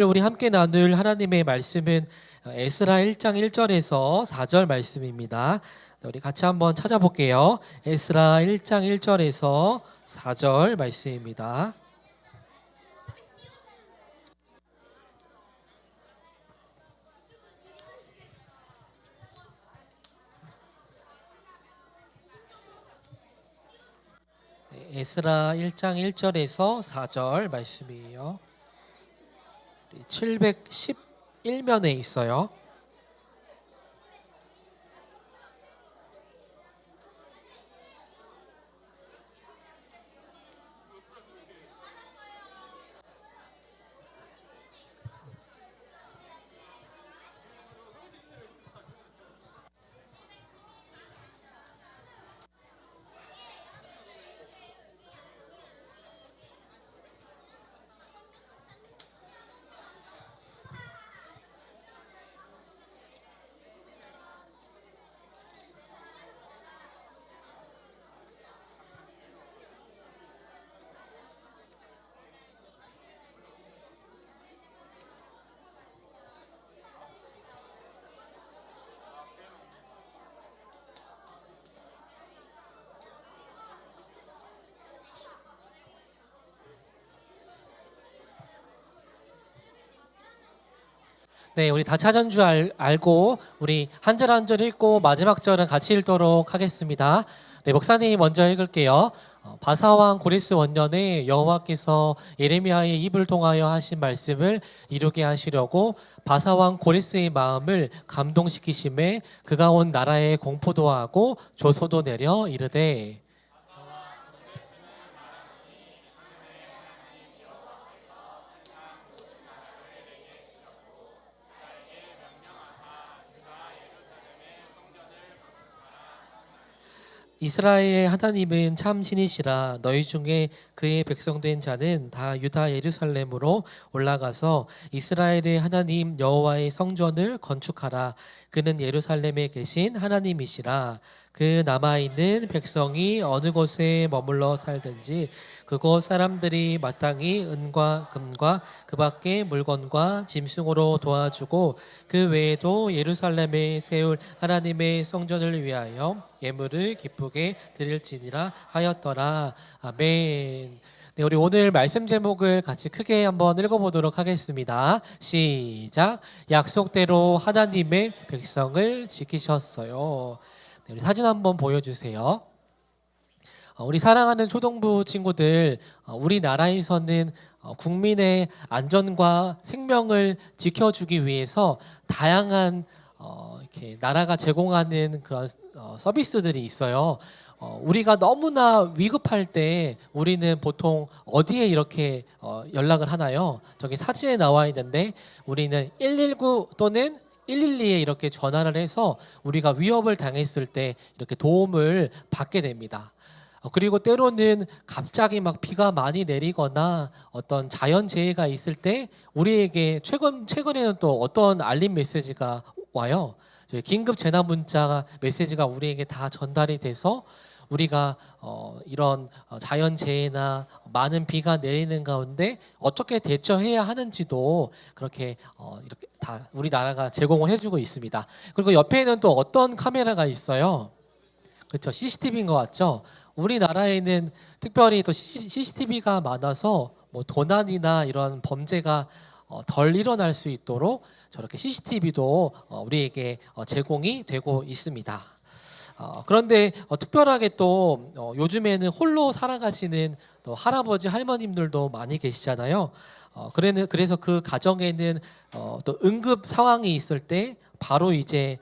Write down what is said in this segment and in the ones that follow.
우리 함께 나눌 하나님의 말씀은 에스라 1장 1절에서 4절 말씀입니다. 우리 같이 한번 찾아볼게요. 에스라 1장 1절에서 4절 말씀입니다. 에스라 1장 1절에서 4절 말씀이에요. 711면에 있어요. 네, 우리 다 찾은 줄 알고 우리 한 절 한 절 읽고 마지막 절은 같이 읽도록 하겠습니다. 네, 목사님 먼저 읽을게요. 바사왕 고레스 원년에 여호와께서 예레미야의 입을 통하여 하신 말씀을 이루게 하시려고 바사왕 고레스의 마음을 감동시키심에 그가 온 나라에 공포도 하고 조소도 내려 이르되 이스라엘의 하나님은 참 신이시라. 너희 중에 그의 백성된 자는 다 유다 예루살렘으로 올라가서 이스라엘의 하나님 여호와의 성전을 건축하라. 그는 예루살렘에 계신 하나님이시라. 그 남아있는 백성이 어느 곳에 머물러 살든지 그곳 사람들이 마땅히 은과 금과 그 밖의 물건과 짐승으로 도와주고 그 외에도 예루살렘에 세울 하나님의 성전을 위하여 예물을 기쁘게 드릴지니라 하였더라. 아멘. 네, 우리 오늘 말씀 제목을 같이 크게 한번 읽어보도록 하겠습니다. 시작. 약속대로 하나님의 백성을 지키셨어요. 네, 우리 사진 한번 보여주세요. 우리 사랑하는 초등부 친구들, 우리나라에서는 국민의 안전과 생명을 지켜주기 위해서 다양한 이렇게 나라가 제공하는 그런 서비스들이 있어요. 우리가 너무나 위급할 때 우리는 보통 어디에 이렇게 연락을 하나요? 저기 사진에 나와 있는데 우리는 119 또는 112에 이렇게 전화를 해서 우리가 위협을 당했을 때 이렇게 도움을 받게 됩니다. 그리고 때로는 갑자기 막 비가 많이 내리거나 어떤 자연재해가 있을 때 우리에게 최근에는 또 어떤 알림 메시지가 와요. 긴급 재난 문자 메시지가 우리에게 다 전달이 돼서 우리가 이런 자연재해나 많은 비가 내리는 가운데 어떻게 대처해야 하는지도 그렇게 이렇게 다 우리나라가 제공을 해주고 있습니다. 그리고 옆에는 또 어떤 카메라가 있어요? 그렇죠, CCTV인 것 같죠? 우리나라에는 특별히 또 CCTV가 많아서 뭐 도난이나 이런 범죄가 덜 일어날 수 있도록 저렇게 CCTV도 우리에게 제공이 되고 있습니다. 그런데 특별하게 또 요즘에는 홀로 살아가시는 또 할아버지 할머님들도 많이 계시잖아요. 그래서 그 가정에는 또 응급 상황이 있을 때 바로 이제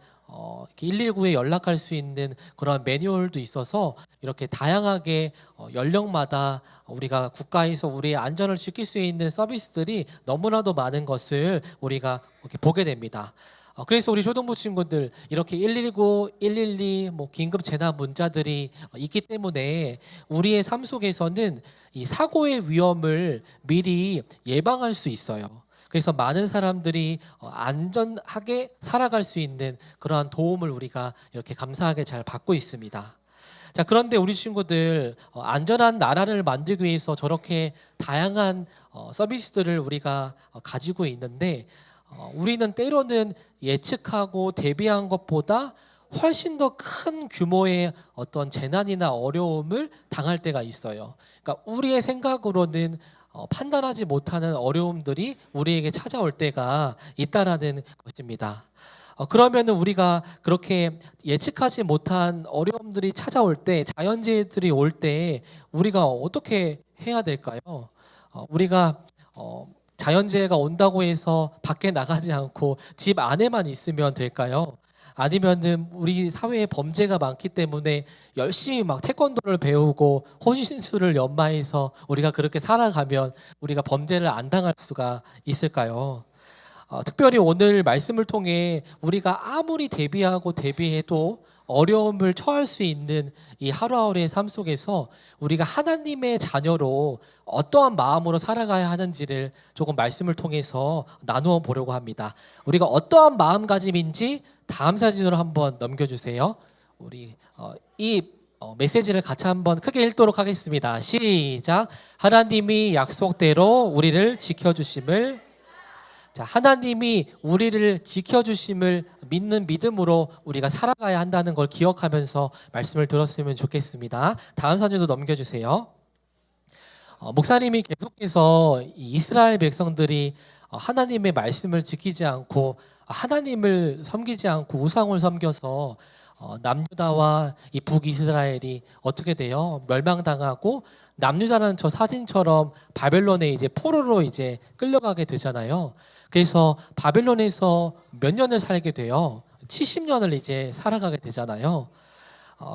119에 연락할 수 있는 그런 매뉴얼도 있어서 이렇게 다양하게 연령마다 우리가 국가에서 우리의 안전을 지킬 수 있는 서비스들이 너무나도 많은 것을 우리가 이렇게 보게 됩니다. 그래서 우리 초등부 친구들 이렇게 119, 112 뭐 긴급 재난 문자들이 있기 때문에 우리의 삶 속에서는 이 사고의 위험을 미리 예방할 수 있어요. 그래서 많은 사람들이 안전하게 살아갈 수 있는 그러한 도움을 우리가 이렇게 감사하게 잘 받고 있습니다. 자, 그런데 우리 친구들 안전한 나라를 만들기 위해서 저렇게 다양한 서비스들을 우리가 가지고 있는데 우리는 때로는 예측하고 대비한 것보다 훨씬 더 큰 규모의 어떤 재난이나 어려움을 당할 때가 있어요. 그러니까 우리의 생각으로는 판단하지 못하는 어려움들이 우리에게 찾아올 때가 있다라는 것입니다. 그러면은 우리가 그렇게 예측하지 못한 어려움들이 찾아올 때, 자연재해들이 올 때 우리가 어떻게 해야 될까요? 우리가 자연재해가 온다고 해서 밖에 나가지 않고 집 안에만 있으면 될까요? 아니면은 우리 사회에 범죄가 많기 때문에 열심히 막 태권도를 배우고 호신술을 연마해서 우리가 그렇게 살아가면 우리가 범죄를 안 당할 수가 있을까요? 특별히 오늘 말씀을 통해 우리가 아무리 대비하고 대비해도 어려움을 처할 수 있는 이 하루하루의 삶 속에서 우리가 하나님의 자녀로 어떠한 마음으로 살아가야 하는지를 조금 말씀을 통해서 나누어 보려고 합니다. 우리가 어떠한 마음가짐인지 다음 사진으로 한번 넘겨주세요. 우리 이 메시지를 같이 한번 크게 읽도록 하겠습니다. 시작. 하나님이 약속대로 우리를 지켜주심을. 자, 하나님이 우리를 지켜주심을 믿는 믿음으로 우리가 살아가야 한다는 걸 기억하면서 말씀을 들었으면 좋겠습니다. 다음 사진도 넘겨주세요. 목사님이 계속해서 이스라엘 백성들이 하나님의 말씀을 지키지 않고 하나님을 섬기지 않고 우상을 섬겨서 남유다와 이 북이스라엘이 어떻게 돼요? 멸망당하고 남유다는 저 사진처럼 바벨론에 이제 포로로 이제 끌려가게 되잖아요. 그래서 바벨론에서 몇 년을 살게 돼요? 70년을 이제 살아가게 되잖아요.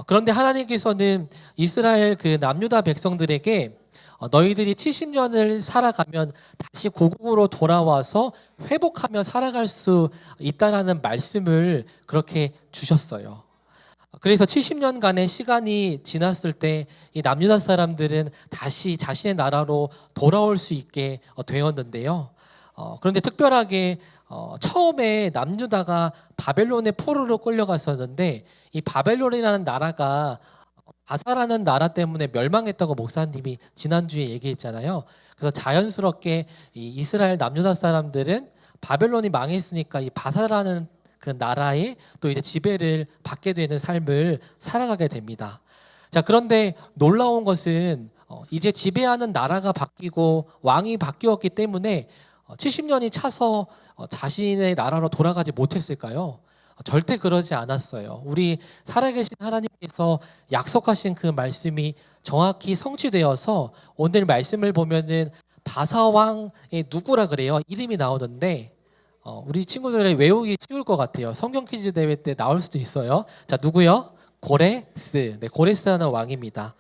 그런데 하나님께서는 이스라엘 그 남유다 백성들에게 너희들이 70년을 살아가면 다시 고국으로 돌아와서 회복하며 살아갈 수 있다라는 말씀을 그렇게 주셨어요. 그래서 70년간의 시간이 지났을 때 이 남유다 사람들은 다시 자신의 나라로 돌아올 수 있게 되었는데요. 그런데 특별하게 처음에 남유다가 바벨론의 포로로 끌려갔었는데 이 바벨론이라는 나라가 바사라는 나라 때문에 멸망했다고 목사님이 지난주에 얘기했잖아요. 그래서 자연스럽게 이 이스라엘 남유다 사람들은 바벨론이 망했으니까 이 바사라는 그 나라의 또 이제 지배를 받게 되는 삶을 살아가게 됩니다. 자, 그런데 놀라운 것은 이제 지배하는 나라가 바뀌고 왕이 바뀌었기 때문에 70년이 차서 자신의 나라로 돌아가지 못했을까요? 절대 그러지 않았어요. 우리 살아계신 하나님께서 약속하신 그 말씀이 정확히 성취되어서 오늘 말씀을 보면은 바사 왕의 누구라 그래요? 이름이 나오는데 우리 친구들이 외우기 쉬울 것 같아요. 성경 퀴즈 대회 때 나올 수도 있어요. 자, 누구요? 고레스. 네, 고레스라는 왕입니다.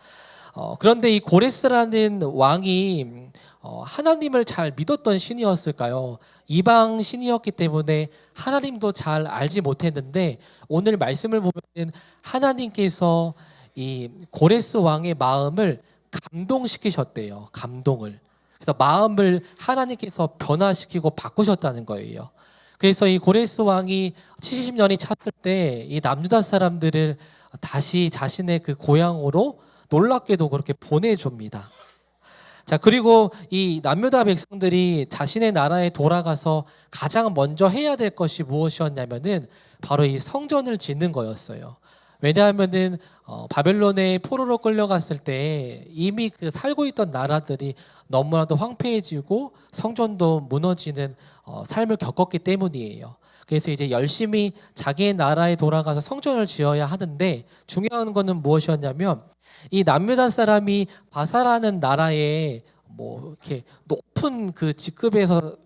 그런데 이 고레스라는 왕이 하나님을 잘 믿었던 신이었을까요? 이방 신이었기 때문에 하나님도 잘 알지 못했는데 오늘 말씀을 보면 하나님께서 이 고레스 왕의 마음을 감동시키셨대요. 감동을. 그래서 마음을 하나님께서 변화시키고 바꾸셨다는 거예요. 그래서 이 고레스 왕이 70년이 찼을 때 이 남유다 사람들을 다시 자신의 그 고향으로 놀랍게도 그렇게 보내줍니다. 자, 그리고 이 남유다 백성들이 자신의 나라에 돌아가서 가장 먼저 해야 될 것이 무엇이었냐면은 바로 이 성전을 짓는 거였어요. 왜냐하면은 바벨론에 포로로 끌려갔을 때 이미 그 살고 있던 나라들이 너무나도 황폐해지고 성전도 무너지는 삶을 겪었기 때문이에요. 그래서 이제 열심히 자기의 나라에 돌아가서 성전을 지어야 하는데 중요한 거는 무엇이었냐면 이 남유다 사람이 바사라는 나라에 뭐 이렇게 높은 그 직급에서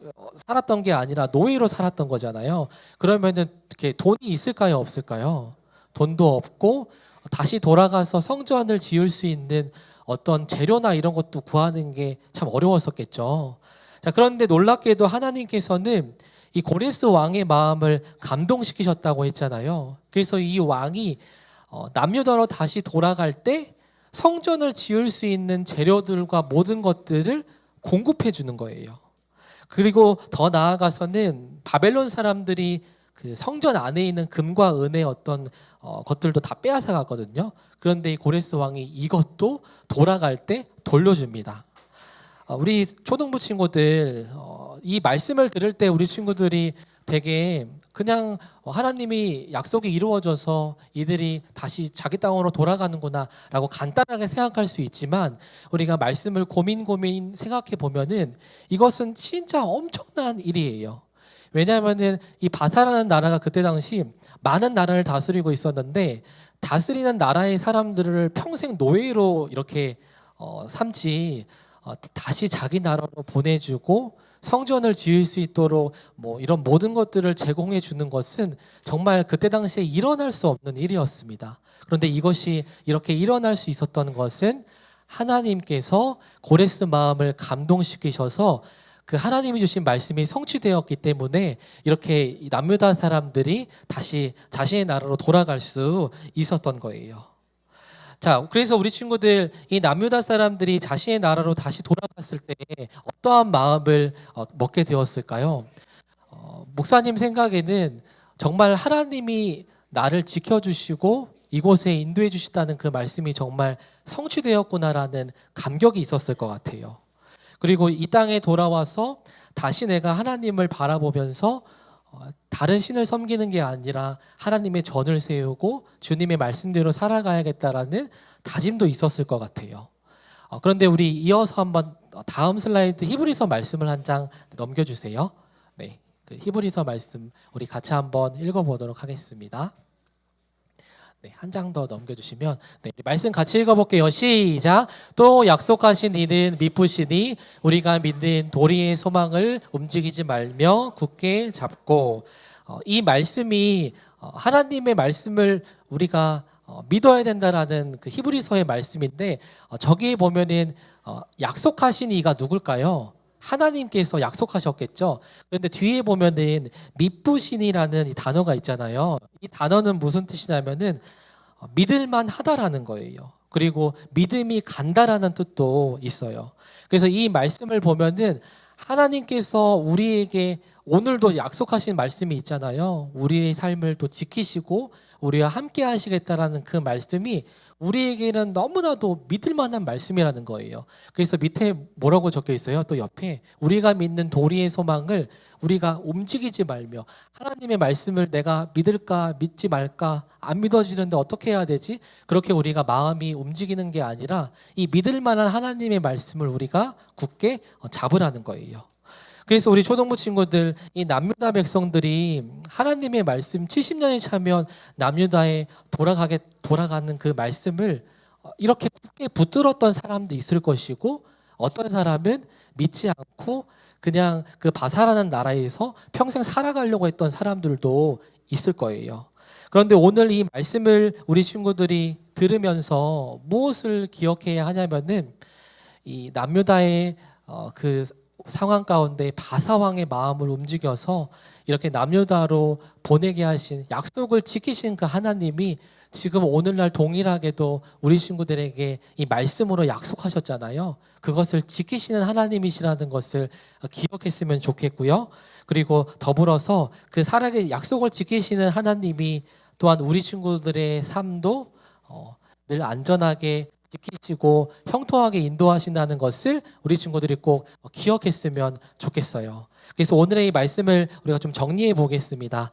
살았던 게 아니라 노예로 살았던 거잖아요. 그러면은 이렇게 돈이 있을까요, 없을까요? 돈도 없고 다시 돌아가서 성전을 지을 수 있는 어떤 재료나 이런 것도 구하는 게 참 어려웠었겠죠. 자, 그런데 놀랍게도 하나님께서는 이 고레스 왕의 마음을 감동시키셨다고 했잖아요. 그래서 이 왕이 남유다로 다시 돌아갈 때 성전을 지을 수 있는 재료들과 모든 것들을 공급해 주는 거예요. 그리고 더 나아가서는 바벨론 사람들이 그 성전 안에 있는 금과 은의 어떤 것들도 다 빼앗아 갔거든요. 그런데 이 고레스 왕이 이것도 돌아갈 때 돌려줍니다. 우리 초등부 친구들 이 말씀을 들을 때 우리 친구들이 되게 그냥 하나님이 약속이 이루어져서 이들이 다시 자기 땅으로 돌아가는구나 라고 간단하게 생각할 수 있지만, 우리가 말씀을 고민 생각해 보면은 이것은 진짜 엄청난 일이에요. 왜냐하면은 이 바사라는 나라가 그때 당시 많은 나라를 다스리고 있었는데, 다스리는 나라의 사람들을 평생 노예로 이렇게 삼지 다시 자기 나라로 보내주고 성전을 지을 수 있도록 뭐 이런 모든 것들을 제공해 주는 것은 정말 그때 당시에 일어날 수 없는 일이었습니다. 그런데 이것이 이렇게 일어날 수 있었던 것은 하나님께서 고레스 마음을 감동시키셔서 그 하나님이 주신 말씀이 성취되었기 때문에 이렇게 남유다 사람들이 다시 자신의 나라로 돌아갈 수 있었던 거예요. 자, 그래서 우리 친구들, 이 남유다 사람들이 자신의 나라로 다시 돌아갔을 때 어떠한 마음을 먹게 되었을까요? 목사님 생각에는 정말 하나님이 나를 지켜주시고 이곳에 인도해 주시다는 그 말씀이 정말 성취되었구나라는 감격이 있었을 것 같아요. 그리고 이 땅에 돌아와서 다시 내가 하나님을 바라보면서 다른 신을 섬기는 게 아니라 하나님의 전을 세우고 주님의 말씀대로 살아가야겠다라는 다짐도 있었을 것 같아요. 그런데 우리 이어서 한번 다음 슬라이드 히브리서 말씀을 한 장 넘겨주세요. 네, 그 히브리서 말씀 우리 같이 한번 읽어보도록 하겠습니다. 네, 한 장 더 넘겨주시면, 네, 말씀 같이 읽어볼게요. 시작. 또 약속하신 이는 미쁘시니 우리가 믿는 도리의 소망을 움직이지 말며 굳게 잡고. 이 말씀이 하나님의 말씀을 우리가 믿어야 된다라는 그 히브리서의 말씀인데, 저기에 보면은 약속하신 이가 누굴까요? 하나님께서 약속하셨겠죠. 그런데 뒤에 보면은 미쁘신이라는 이 단어가 있잖아요. 이 단어는 무슨 뜻이냐면은 믿을만 하다라는 거예요. 그리고 믿음이 간다라는 뜻도 있어요. 그래서 이 말씀을 보면은 하나님께서 우리에게 오늘도 약속하신 말씀이 있잖아요. 우리의 삶을 또 지키시고 우리와 함께 하시겠다라는 그 말씀이 우리에게는 너무나도 믿을 만한 말씀이라는 거예요. 그래서 밑에 뭐라고 적혀 있어요? 또 옆에 우리가 믿는 도리의 소망을 우리가 움직이지 말며, 하나님의 말씀을 내가 믿을까 믿지 말까 안 믿어지는데 어떻게 해야 되지? 그렇게 우리가 마음이 움직이는 게 아니라 이 믿을 만한 하나님의 말씀을 우리가 굳게 잡으라는 거예요. 그래서 우리 초등부 친구들, 이 남유다 백성들이 하나님의 말씀 70년이 차면 남유다에 돌아가는 그 말씀을 이렇게 굳게 붙들었던 사람도 있을 것이고, 어떤 사람은 믿지 않고 그냥 그 바사라는 나라에서 평생 살아가려고 했던 사람들도 있을 거예요. 그런데 오늘 이 말씀을 우리 친구들이 들으면서 무엇을 기억해야 하냐면은, 이 남유다의 그 상황 가운데 바사왕의 마음을 움직여서 이렇게 남유다로 보내게 하신, 약속을 지키신 그 하나님이 지금 오늘날 동일하게도 우리 친구들에게 이 말씀으로 약속하셨잖아요. 그것을 지키시는 하나님이시라는 것을 기억했으면 좋겠고요. 그리고 더불어서 그 살아계 약속을 지키시는 하나님이 또한 우리 친구들의 삶도 늘 안전하게 지키시고 형통하게 인도하신다는 것을 우리 친구들이 꼭 기억했으면 좋겠어요. 그래서 오늘의 이 말씀을 우리가 좀 정리해 보겠습니다.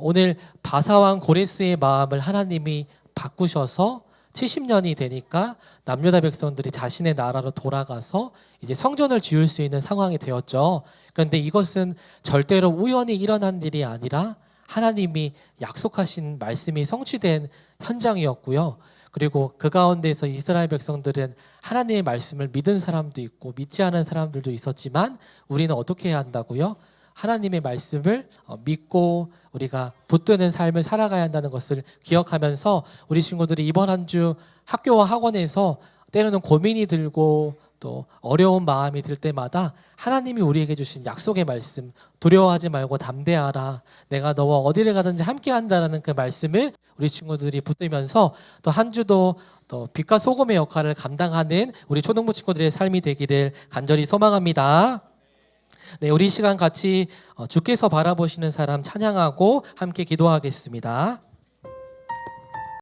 오늘 바사왕 고레스의 마음을 하나님이 바꾸셔서 70년이 되니까 남유다 백성들이 자신의 나라로 돌아가서 이제 성전을 지을 수 있는 상황이 되었죠. 그런데 이것은 절대로 우연히 일어난 일이 아니라 하나님이 약속하신 말씀이 성취된 현장이었고요. 그리고 그 가운데서 이스라엘 백성들은 하나님의 말씀을 믿은 사람도 있고 믿지 않은 사람들도 있었지만, 우리는 어떻게 해야 한다고요? 하나님의 말씀을 믿고 우리가 붙드는 삶을 살아가야 한다는 것을 기억하면서, 우리 친구들이 이번 한 주 학교와 학원에서 때로는 고민이 들고 또 어려운 마음이 들 때마다 하나님이 우리에게 주신 약속의 말씀, 두려워하지 말고 담대하라, 내가 너와 어디를 가든지 함께 한다라는 그 말씀을 우리 친구들이 붙들면서 또 한 주도 또 빛과 소금의 역할을 감당하는 우리 초등부 친구들의 삶이 되기를 간절히 소망합니다. 네, 우리 이 시간 같이 주께서 바라보시는 사람 찬양하고 함께 기도하겠습니다.